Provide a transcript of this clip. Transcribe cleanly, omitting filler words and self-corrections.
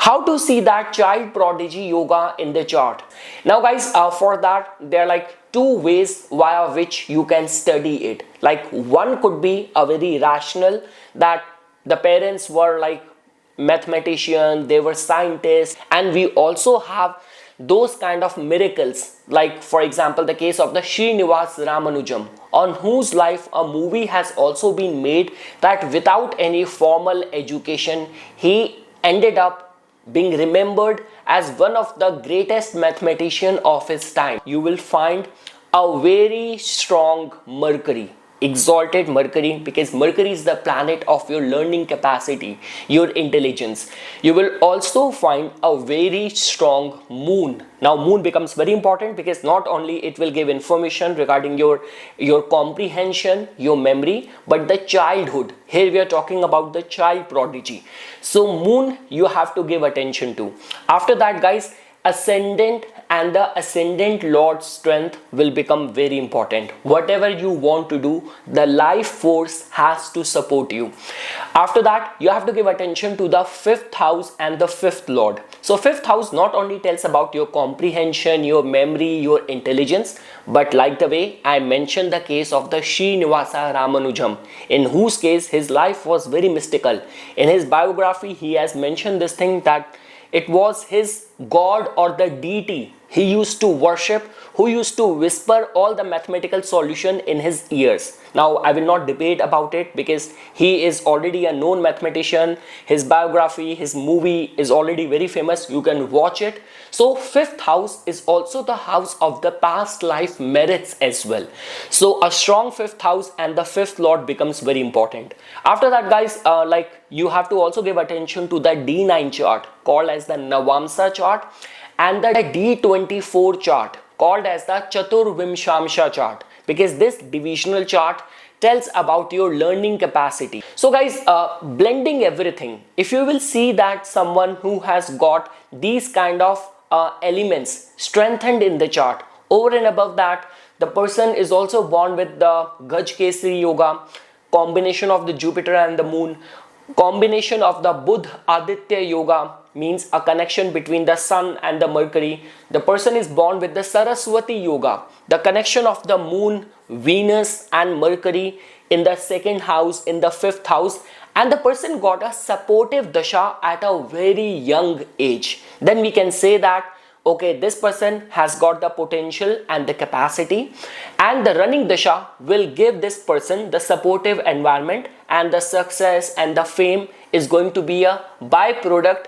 How to see that child prodigy yoga in the chart? Now guys, for that there are like two ways via which you can study it. Like one could be a very rational, that the parents were like mathematicians, they were scientists, and we also have those kind of miracles, like for example the case of the Srinivas Ramanujam, on whose life a movie has also been made, that without any formal education he ended up being remembered as one of the greatest mathematician of his time. You will find a very strong Mercury, exalted Mercury, because Mercury is the planet of your learning capacity, your intelligence. You will also find a very strong moon. Now moon becomes very important because not only it will give information regarding your comprehension, your memory, but the childhood. Here we are talking about the child prodigy. So moon you have to give attention to. After that guys, ascendant and the ascendant lord's strength will become very important. Whatever you want to do, the life force has to support you. After that you have to give attention to the fifth house and the fifth lord. So fifth house not only tells about your comprehension, your memory, your intelligence, but like the way I mentioned the case of the Srinivasa Ramanujam, in whose case his life was very mystical. In his biography he has mentioned this thing, that it was his god or the deity he used to worship, who used to whisper all the mathematical solution in his ears. Now I will not debate about it because he is already a known mathematician. His biography, his movie is already very famous. You can watch it. So fifth house is also the house of the past life merits as well. So a strong fifth house and the fifth lord becomes very important. After that guys, like you have to also give attention to the D9 chart called as the Navamsa chart, and the D24 chart called as the Chaturvimshamsha chart, because this divisional chart tells about your learning capacity. So guys, blending everything, if you will see that someone who has got these kind of elements strengthened in the chart, over and above that the person is also born with the Gajkesari yoga, combination of the Jupiter and the moon, combination of the Budh Aditya yoga, means a connection between the sun and the Mercury. The person is born with the Saraswati yoga, the connection of the moon, Venus and Mercury in the second house, in the fifth house, and the person got a supportive dasha at a very young age. Then we can say that okay, this person has got the potential and the capacity, and the running dasha will give this person the supportive environment, and the success and the fame is going to be a byproduct